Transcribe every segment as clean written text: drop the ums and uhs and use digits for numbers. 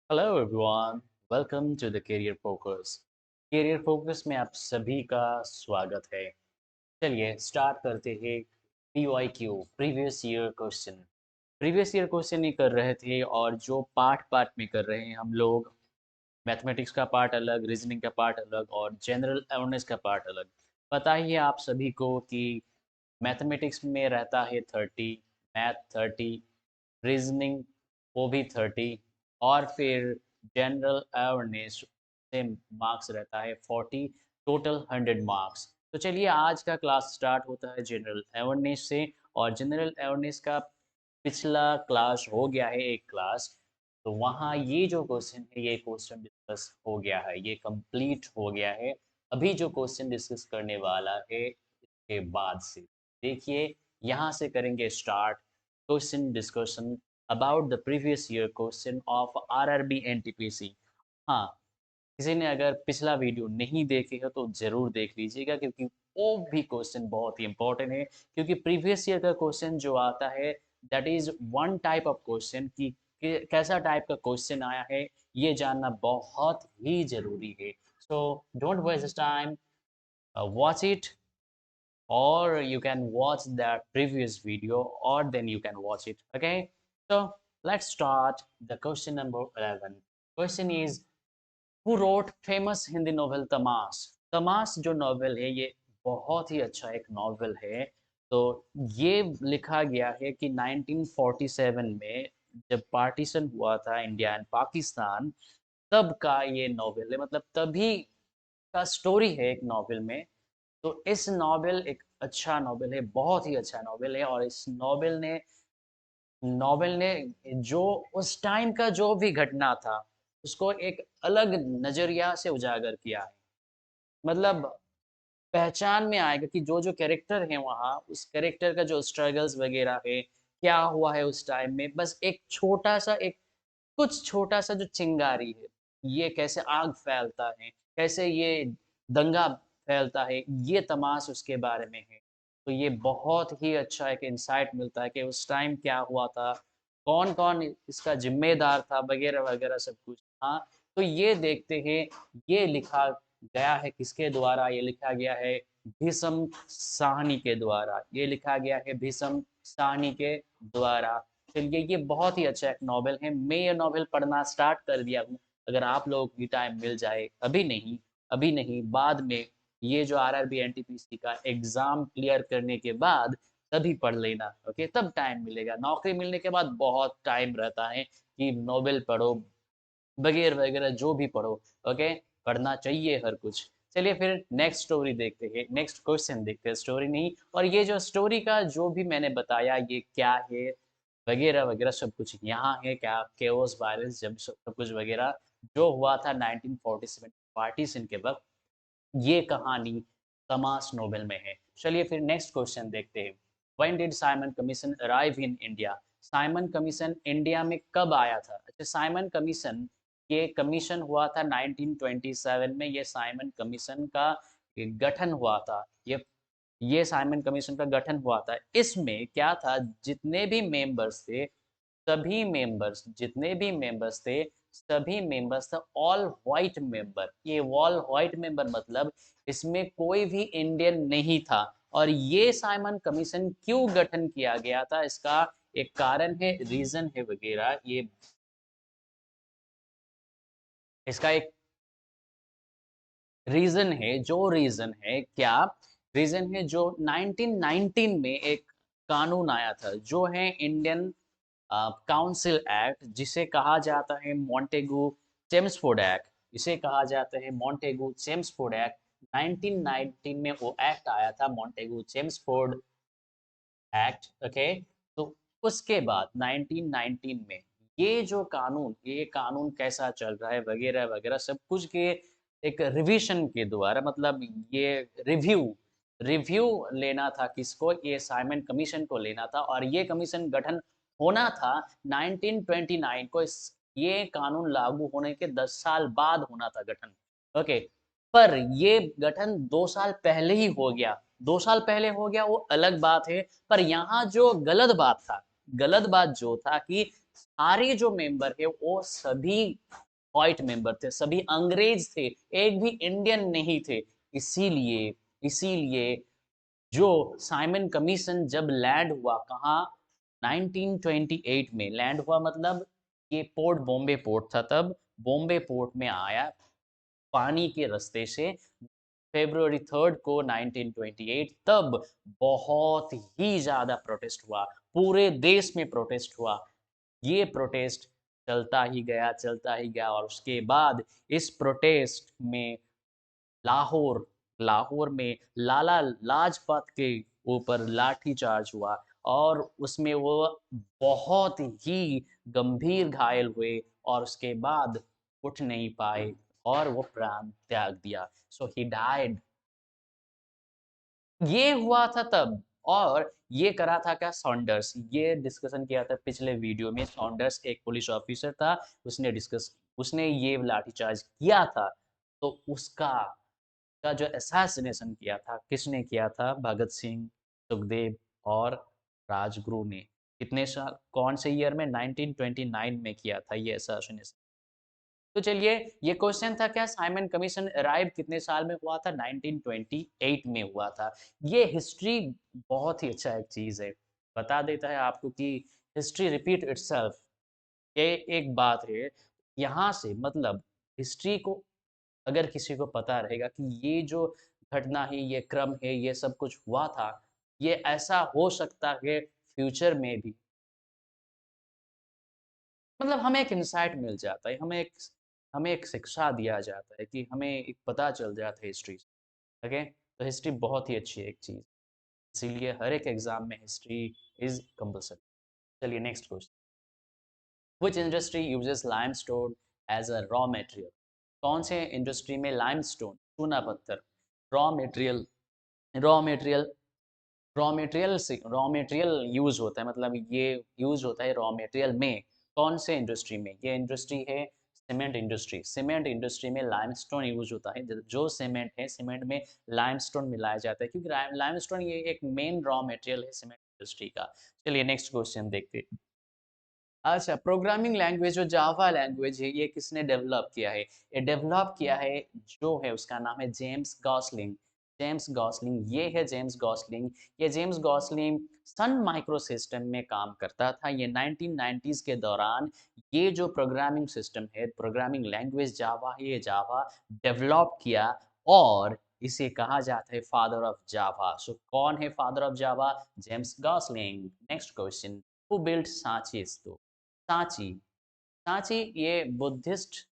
Hello everyone, welcome to the career focus. Career focus में आप सभी का स्वागत है। चलिए स्टार्ट करते हैं। PYQ previous year question. Previous year question ही कर रहे थे और जो पार्ट पार्ट में कर रहे हैं हम लोग। मैथमेटिक्स का पार्ट अलग, रीजनिंग का पार्ट अलग और जनरल अवेयरनेस का पार्ट अलग। पता ही है आप सभी को कि मैथमेटिक्स में रहता है 30, मैथ 30, रीजनिंग वो भी 30 और फिर जनरल अवेयरनेस से मार्क्स रहता है 40, टोटल 100 मार्क्स। तो चलिए आज का क्लास स्टार्ट होता है जनरल अवेयरनेस से। और जनरल अवेयरनेस का पिछला क्लास हो गया है एक क्लास। तो वहाँ ये जो क्वेश्चन है ये क्वेश्चन डिस्कस हो गया है, ये कंप्लीट हो गया है। अभी जो क्वेश्चन डिस्कस करने वाला है इसके बाद से देखिए, यहाँ से करेंगे start question discussion about the previous year question of RRB NTPC. हाँ, किसी ने अगर पिछला वीडियो नहीं देखे हो तो ज़रूर देख लीजिएगा, क्योंकि वो भी क्वेश्चन बहुत ही इंपॉर्टेंट है। क्योंकि प्रीवियस ईयर का क्वेश्चन जो आता है that is one type of question कि कैसा टाइप का क्वेश्चन आया है, ये जानना बहुत ही ज़रूरी है। So don't waste time, watch it, or you can watch that previous video, or then you can watch it. Okay, so let's start the question number 11. Question is, who wrote famous Hindi novel तमाश? तमाश जो novel है ये बहुत ही अच्छा एक novel है। तो ये लिखा गया है कि 1947 में जब पार्टीशन हुआ था इंडिया एंड पाकिस्तान, तब का ये नॉवेल है, मतलब तभी का स्टोरी है एक नॉवेल में। तो इस नॉवेल एक अच्छा नॉवेल है, बहुत ही अच्छा नॉवेल है। और इस नॉवेल ने जो उस टाइम का जो भी घटना था उसको एक अलग नजरिया से उजागर किया है। मतलब पहचान में आएगा कि जो जो कैरेक्टर है वहाँ, उस कैरेक्टर का जो स्ट्रगल्स वगैरह है, क्या हुआ है उस टाइम में। बस एक छोटा सा एक कुछ छोटा सा जो चिंगारी है, ये कैसे आग फैलता है, कैसे ये दंगा फैलता है, ये तमाश उसके बारे में है। तो ये बहुत ही अच्छा एक इंसाइट मिलता है कि उस टाइम क्या हुआ था, कौन कौन इसका जिम्मेदार था, वगैरह वगैरह सब कुछ। हाँ, तो ये देखते हैं ये लिखा गया है किसके द्वारा। ये लिखा गया है भीष्म साहनी के द्वारा। ये लिखा गया है भीष्म साहनी के द्वारा। चलिए, ये बहुत ही अच्छा एक नॉवेल है। मैं ये नॉवेल पढ़ना स्टार्ट कर दिया हूँ। अगर आप लोगों की टाइम मिल जाए, अभी नहीं, बाद में, ये जो आरआरबी एनटीपीसी का एग्जाम क्लियर करने के बाद तभी पढ़ लेना। ओके, तब टाइम मिलेगा। नौकरी मिलने के बाद बहुत टाइम रहता है कि नॉवेल पढ़ो, वगैरह वगैरह जो भी पढ़ो। ओके, पढ़ना चाहिए हर कुछ। चलिए फिर नेक्स्ट स्टोरी देखते हैं, नेक्स्ट क्वेश्चन देखते हैं, स्टोरी नहीं। और ये जो स्टोरी का जो भी मैंने बताया ये क्या है, वगैरह वगैरह सब कुछ यहाँ है। क्या केओस वायरस जब सब कुछ वगैरह जो हुआ था 1947 पार्टीशन के वक्त, ये कहानी तमाश नोवेल में है। चलिए फिर नेक्स्ट क्वेश्चन देखते हैं। When did Simon commission arrive in India? Simon commission India में कब आया था? अच्छा, साइमन कमीशन, ये कमीशन हुआ था 1927 में। ये साइमन कमीशन का गठन हुआ था। ये साइमन कमीशन का गठन हुआ था। इसमें क्या था, जितने भी मेंबर्स थे, सभी मेंबर्स, जितने भी मेंबर्स थे, सभी मेंबर्स थे ऑल व्हाइट मेंबर। ये ऑल व्हाइट मेंबर मतलब इसमें कोई भी इंडियन नहीं था। और ये साइमन कमीशन क्यों गठन किया गया था, इसका एक कारण है, रीजन है वगैरह। ये इसका एक रीजन है, जो रीजन है क्या, रीजन है जो 1919 में एक कानून आया था, जो है इंडियन काउंसिल एक्ट, जिसे कहा जाता है मॉन्टेगू चेम्सफोर्ड एक्ट। इसे कहा जाता है मॉन्टेगू चेम्सफोर्ड एक्ट। 1919 में वो एक्ट आया था, मॉन्टेगू चेम्सफोर्ड एक्ट। ओके, तो उसके बाद 1919 में ये कानून कैसा चल रहा है, वगैरह वगैरह सब कुछ के एक रिवीजन के द्वारा, मतलब ये रिव्यू रिव्यू लेना था किसको, ये साइमन कमीशन को लेना था। और ये कमीशन गठन होना था 1929 को। ये कानून लागू होने के 10 साल बाद होना था गठन। ओके, पर ये गठन 2 साल पहले ही हो गया। 2 साल पहले हो गया वो अलग बात है, पर यहाँ जो गलत बात था, गलत बात जो था कि सारे जो मेंबर है वो सभी व्हाइट मेंबर थे, सभी अंग्रेज थे, एक भी इंडियन नहीं थे। इसीलिए इसीलिए जो साइमन कमीशन जब लैंड हुआ कहाँ, 1928 में लैंड हुआ, मतलब ये पोर्ट बॉम्बे पोर्ट था तब, बॉम्बे पोर्ट में आया पानी के रास्ते से February 3 को 1928, तब बहुत ही ज्यादा प्रोटेस्ट हुआ, पूरे देश में प्रोटेस्ट हुआ। ये प्रोटेस्ट चलता ही गया और उसके बाद इस प्रोटेस्ट में लाहौर लाहौर में लाला लाजपत के ऊपर लाठी चार्ज हुआ और उसमें वो बहुत ही गंभीर घायल हुए और उसके बाद उठ नहीं पाए और वो प्राण त्याग दिया। सो ही डाइड। ये हुआ था तब। और ये करा था क्या, सॉन्डर्स, ये डिस्कशन किया था पिछले वीडियो में। सॉन्डर्स एक पुलिस ऑफिसर था, उसने ये लाठीचार्ज किया था। तो उसका का जो असैसिनेशन किया था, किसने किया था, भगत सिंह, सुखदेव और राजगुरु ने। कितने साल, कौन से ईयर में, 1929 में किया था ये असैसिनेशन। तो चलिए, ये क्वेश्चन था क्या, साइमन कमीशन अराइव कितने साल में हुआ था, 1928 में हुआ था। ये हिस्ट्री बहुत ही अच्छा एक चीज है, बता देता है आपको कि हिस्ट्री रिपीट इटसेल्फ। ये एक बात है, यहाँ से मतलब हिस्ट्री को अगर किसी को पता रहेगा कि ये जो घटना है, ये क्रम है, ये सब कुछ हुआ था, ये ऐसा हो सकता है फ्यूचर में भी, मतलब हमें एक इंसाइट मिल जाता है, हमें एक शिक्षा दिया जाता है कि हमें एक पता चल जाता है हिस्ट्री। ओके, तो हिस्ट्री बहुत ही अच्छी है एक चीज़, इसीलिए हर एक एग्जाम में हिस्ट्री इज कंपल्सरी। चलिए next question. Which industry uses limestone as a raw material. कौन से इंडस्ट्री में लाइमस्टोन, चूना पत्थर, raw material raw material raw material use होता है, मतलब ये यूज होता है रॉ मटेरियल में। कौन से इंडस्ट्री में, ये इंडस्ट्री है सीमेंट इंडस्ट्री। सीमेंट इंडस्ट्री में लाइमस्टोन यूज होता है। जो सीमेंट है, सीमेंट में लाइमस्टोन मिलाया जाता है, क्योंकि लाइमस्टोन ये एक मेन रॉ मटेरियल है सीमेंट इंडस्ट्री का। चलिए नेक्स्ट क्वेश्चन देखते हैं। अच्छा, प्रोग्रामिंग लैंग्वेज जो जावा लैंग्वेज है, ये किसने डेवलप किया है, ये डेवलप किया है जो है उसका नाम है जेम्स गॉसलिंग। जेम्स गॉसलिंग, ये है जेम्स गॉसलिंग। ये James Gosling Sun micro system में काम करता था। ये 1990s के दौरान ये जो प्रोग्रामिंग सिस्टम है, प्रोग्रामिंग लैंग्वेज जावा है, ये जावा डेवलप किया और इसे कहा जाता है फादर ऑफ जावा। सो कौन है father of Java, James Gosling. Next question. Who built Sanchi stupa. Sanchi, Sanchi ये बुद्धिस्ट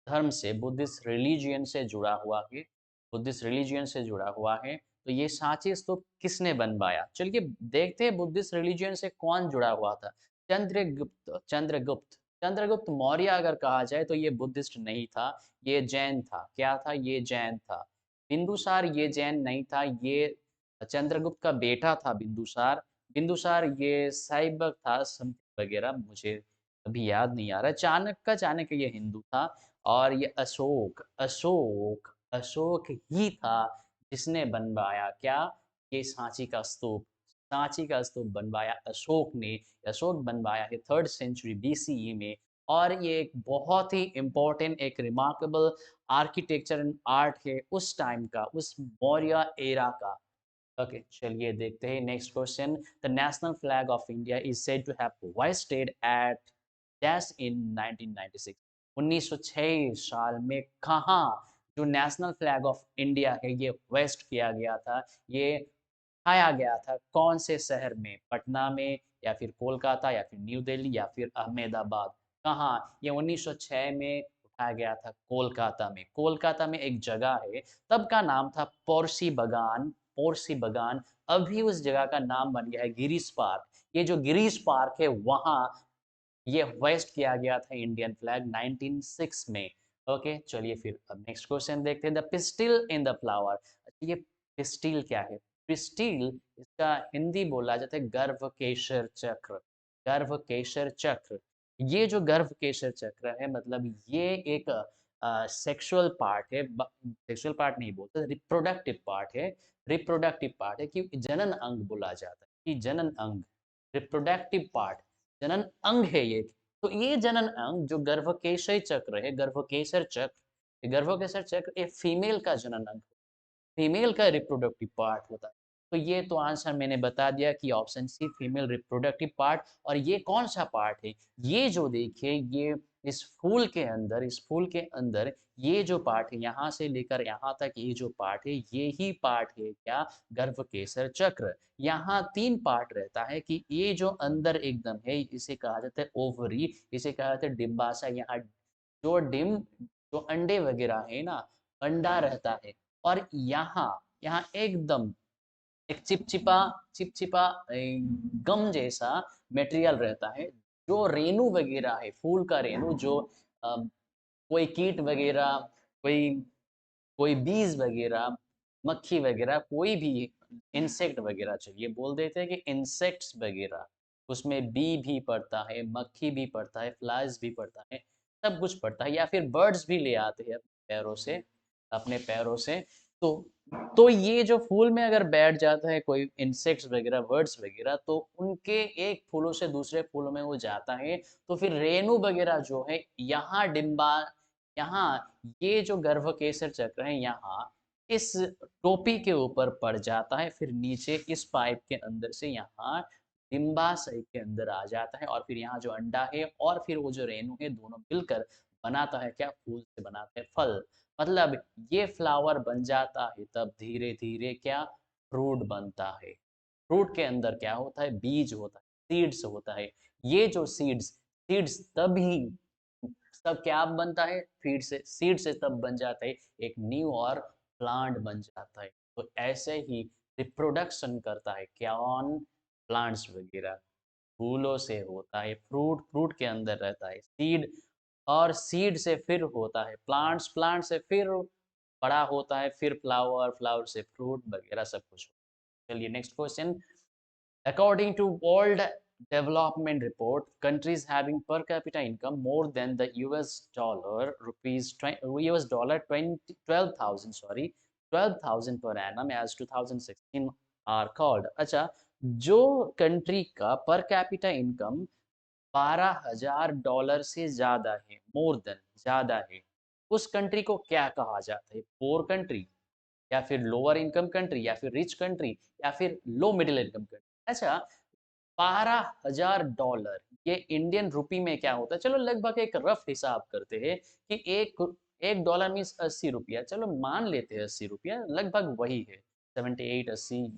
धर्म से, बुद्धिस्ट रिलीजियन से जुड़ा हुआ है, बुद्धिस्ट रिलीजियन से जुड़ा हुआ है। तो ये सांची स्तूप किसने बनवाया, चलिए देखते हैं बुद्धिस्ट रिलीजियन से कौन जुड़ा हुआ था। चंद्रगुप्त मौर्य अगर कहा जाए तो ये बुद्धिस्ट नहीं था, ये जैन था। क्या था, ये जैन था। बिंदुसार ये जैन नहीं था, ये चंद्रगुप्त का बेटा था बिंदुसार। बिंदुसार ये साइबक था, वगैरह मुझे अभी याद नहीं आ रहा। चाणक्य ये हिंदू था। और ये अशोक ही था जिसने बनवाया क्या, ये सांची का स्तूप। सांची का स्तूप बनवाया अशोक ने। अशोक बनवाया है 3rd century BCE में। और ये एक बहुत ही इम्पोर्टेंट, एक रिमार्केबल आर्किटेक्चर एंड आर्ट है उस टाइम का, उस मौर्य एरा का। ओके, चलिए देखते हैं next question. The national flag of India is said to have hoisted at dash in 1996। 1906 साल में कहाँ जो नेशनल फ्लैग ऑफ इंडिया है ये वेस्ट किया गया था, ये उठाया गया था, कौन से शहर में, पटना में या फिर कोलकाता या फिर न्यू दिल्ली या फिर अहमदाबाद। कहाँ, ये 1906 में उठाया गया था कोलकाता में। कोलकाता में एक जगह है, तब का नाम था पोरसी बगान। पोरसी बगान, अभी उस जगह का नाम बन गया है गिरीश पार्क। ये जो गिरीश पार्क है वहाँ ये वेस्ट किया गया था इंडियन फ्लैग 1906 में। ओके, चलिए फिर अब नेक्स्ट क्वेश्चन देखते हैं। The pistil in the flower. ये पिस्टिल क्या है, पिस्टिल इसका हिंदी बोला जाता है गर्भ केशर चक्र। गर्भ केशर चक्र, ये जो गर्भ केशर चक्र है, मतलब ये एक सेक्सुअल पार्ट है, सेक्सुअल पार्ट नहीं बोलते, रिप्रोडक्टिव पार्ट है। रिप्रोडक्टिव पार्ट है कि जनन अंग बोला जाता है कि जनन अंग, रिप्रोडक्टिव पार्ट। जनन अंग है ये। तो ये जनन अंग जो गर्भकेशय चक्र है, गर्भकेशर चक्र, गर्भकेशर चक्र ये फीमेल का जनन अंग, फीमेल का रिप्रोडक्टिव पार्ट होता है। तो ये तो आंसर मैंने बता दिया कि option C female reproductive part. और ये कौन सा पार्ट है, ये जो देखिए ये इस फूल के अंदर, इस फूल के अंदर ये जो पार्ट है यहाँ से लेकर यहाँ तक, ये जो पार्ट है ये ही पार्ट है क्या, गर्भकेशर चक्र। यहाँ तीन पार्ट रहता है कि ये जो अंदर एकदम है इसे कहा जाता है ओवरी, इसे कहा जाता है डिम्बाशय। यहाँ जो डिम जो अंडे वगैरह है ना, अंडा रहता है। और यहाँ यहाँ एकदम एक चिपचिपा चिपचिपा गम जैसा मटेरियल रहता है। जो रेणु वगैरह है, फूल का रेणु जो अ, कोई कीट वगैरह, कोई कोई बीज वगैरह, मक्खी वगैरह, कोई भी इंसेक्ट वगैरह, चलिए बोल देते हैं कि इंसेक्ट्स वगैरह, उसमें बी भी पड़ता है, मक्खी भी पड़ता है, फ्लाइज भी पड़ता है, सब कुछ पड़ता है। या फिर बर्ड्स भी ले आते हैं पैरों से, अपने पैरों से। तो ये जो फूल में अगर बैठ जाता है कोई इंसेक्ट्स वगैरह, बर्ड्स वगैरह, तो उनके एक फूलों से दूसरे फूलों में वो जाता है। तो फिर रेणु वगैरह जो है यहाँ डिम्बा, यहाँ ये जो गर्भकेशर चक्र है यहाँ इस टोपी के ऊपर पड़ जाता है, फिर नीचे इस पाइप के अंदर से यहाँ डिम्बाशय के अंदर आ जाता है। और फिर यहाँ जो अंडा है और फिर वो जो रेणु है दोनों मिलकर बनाता है क्या, फूल से बनाते हैं फल। मतलब ये फ्लावर बन जाता है तब धीरे धीरे क्या, फ्रूट बनता है। फ्रूट के अंदर क्या होता है, बीज होता है, सीड्स होता है। ये जो सीड्स सीड्स तभी तब क्या बनता है, फीड से, सीड से तब बन जाता है एक न्यू और प्लांट बन जाता है। तो ऐसे ही रिप्रोडक्शन करता है क्या, ऑन प्लांट्स वगैरह, फूलों से होता है फ्रूट, फ्रूट के अंदर रहता है सीड, और सीड से फिर होता है प्लांट्स, प्लांट से फिर बड़ा होता है, फिर फ्लावर, फ्लावर से फ्रूट वगैरह सब कुछ। चलिए next question. According to World Development Report, countries having per capita income more than the US dollar rupees US dollar 20 12,000 sorry 12,000 per annum as 2016 are called। अच्छा, जो कंट्री का पर कैपिटा इनकम $12,000 से ज्यादा है, मोर देन ज्यादा है, उस country को क्या कहा जाता है, पोर कंट्री, या फिर लोअर इनकम कंट्री, या फिर रिच कंट्री, या फिर लो मिडिल इनकम कंट्री। अच्छा, $12,000 ये इंडियन रुपी में क्या होता है, चलो लगभग एक रफ हिसाब करते हैं कि एक एक डॉलर मीन्स 80 रुपया, चलो मान लेते हैं 80 रुपया, लगभग वही है 78 80,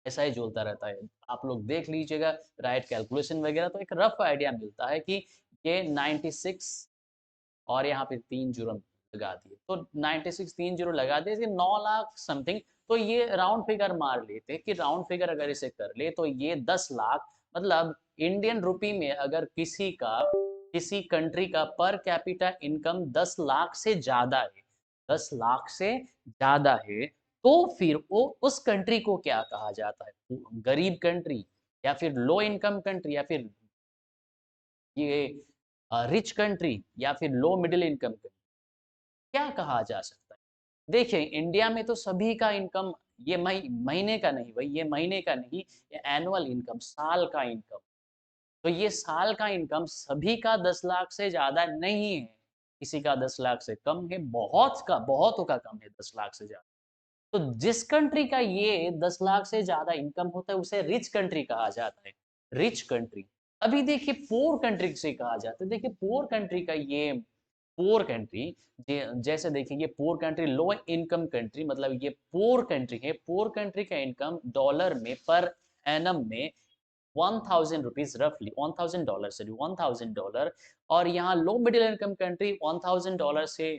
ऐसा ही जोड़ता रहता है। आप लोग देख लीजिएगा राइट कैलकुलेशन वगैरह, तो एक रफ आइडिया मिलता है कि ये 96 और यहाँ पे 3 जीरो लगा दिए, तो 96 3 जीरो लगा दिए 9 लाख समथिंग। तो ये राउंड फिगर मार लेते कि राउंड फिगर अगर इसे कर ले तो ये 10 लाख, मतलब इंडियन रुपी में अगर किसी कंट्री का पर कैपिटा इनकम 10 लाख से ज्यादा है, 10 लाख से ज्यादा है, तो फिर वो उस कंट्री को क्या कहा जाता है, गरीब कंट्री, या फिर लो इनकम कंट्री, या फिर ये रिच कंट्री, या फिर लो मिडिल इनकम कंट्री, क्या कहा जा सकता है। देखिए इंडिया में तो सभी का इनकम, ये महीने का नहीं भाई, ये महीने का नहीं, ये एनुअल इनकम, साल का इनकम। तो ये साल का इनकम सभी का 10 लाख से ज्यादा नहीं है, किसी का 10 लाख से कम है, बहुत का, बहुतों का कम है 10 लाख से ज्यादा। तो जिस कंट्री का ये 10 लाख से ज्यादा इनकम होता है उसे रिच कंट्री कहा जाता है, रिच कंट्री। अभी देखिए पोर कंट्री से कहा जाता है, देखिए पोर कंट्री का ये, पोर कंट्री, जैसे देखिए ये पोर कंट्री, लो इनकम कंट्री, मतलब ये पोर कंट्री है, पोर कंट्री का इनकम डॉलर में पर एनम में 1000 रुपीज, रफली $1000, सॉरी $1000। और यहाँ लो मिडिल इनकम कंट्री $1000 से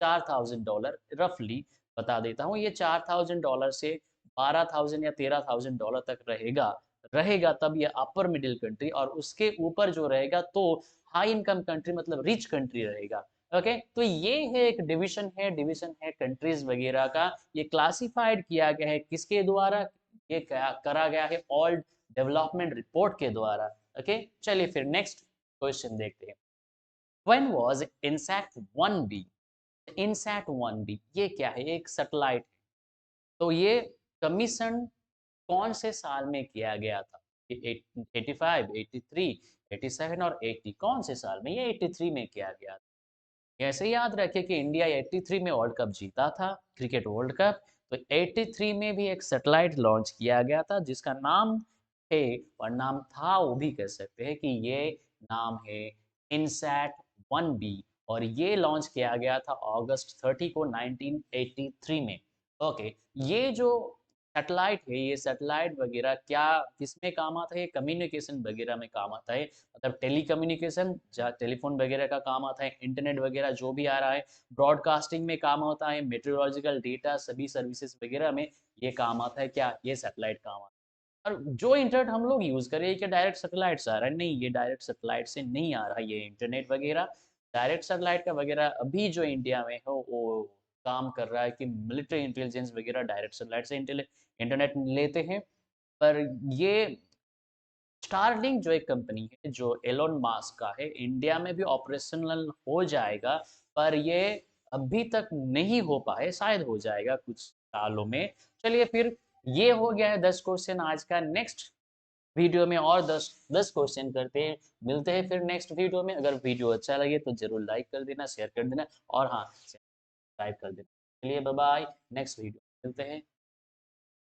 $4000, रफली बता देता हूँ, ये $4000 से 12,000 या $13,000 तक रहेगा, रहेगा तब ये अपर मिडिल कंट्री, और उसके ऊपर जो रहेगा तो हाई इनकम कंट्री, मतलब रिच कंट्री रहेगा। ओके, तो ये है एक डिवीजन है कंट्रीज वगैरह का, ये क्लासिफाइड किया गया है किसके द्वारा, ये करा गया है ऑल डेवलपमेंट रिपोर्ट के द्वारा। ओके, चलिए फिर नेक्स्ट क्वेश्चन देखते हैं। When was INSAT 1B, INSAT 1B ये क्या है, एक सैटेलाइट है। तो ये कमीशन कौन से साल में किया गया था, 85, 83, 87 और 80, कौन से साल में? ये 83 में किया गया था। ऐसे याद रखें कि इंडिया 83 में वर्ल्ड कप जीता था, क्रिकेट वर्ल्ड कप। तो 83 में भी एक सैटेलाइट लॉन्च किया गया था जिसका नाम है, और नाम था वो भी कह सकते हैं कि ये नाम है इनसैट 1B। और ये लॉन्च किया गया था अगस्त 30 को 1983 में। ओके, ये जो सैटेलाइट है, ये सैटेलाइट वगैरह क्या किसमें काम आता है? ये कम्युनिकेशन वगैरह में काम आता है, मतलब टेली कम्युनिकेशन, जहाँ टेलीफोन वगैरह का काम आता है, इंटरनेट वगैरह जो भी आ रहा है, ब्रॉडकास्टिंग में काम होता है, मेट्रोलॉजिकल डेटा सभी सर्विसेज वगैरह में ये काम आता है। क्या ये सैटेलाइट काम आता है? और जो इंटरनेट हम लोग यूज़ कर रहे हैं, क्या डायरेक्ट सैटेलाइट से आ रहा है? नहीं, ये डायरेक्ट सैटेलाइट से नहीं आ रहा है ये इंटरनेट वगैरह। डायरेक्ट सैटेलाइट का वगैरह अभी जो इंडिया में है वो काम कर रहा है कि मिलिट्री इंटेलिजेंस वगैरह डायरेक्ट सैटेलाइट से इंटरनेट लेते हैं। पर ये स्टारलिंक जो एक कंपनी है जो एलोन मास्क का है, इंडिया में भी ऑपरेशनल हो जाएगा, पर ये अभी तक नहीं हो पाए, शायद हो जाएगा कुछ सालों में। चलिए फिर, ये हो गया है 10 क्वेश्चन आज का। नेक्स्ट वीडियो में और 10 क्वेश्चन करते हैं। मिलते हैं फिर नेक्स्ट वीडियो में। अगर वीडियो अच्छा लगे तो जरूर लाइक कर देना, शेयर कर देना, और हाँ, सब्सक्राइब कर देना। चलिए बाय बाय, नेक्स्ट वीडियो मिलते हैं।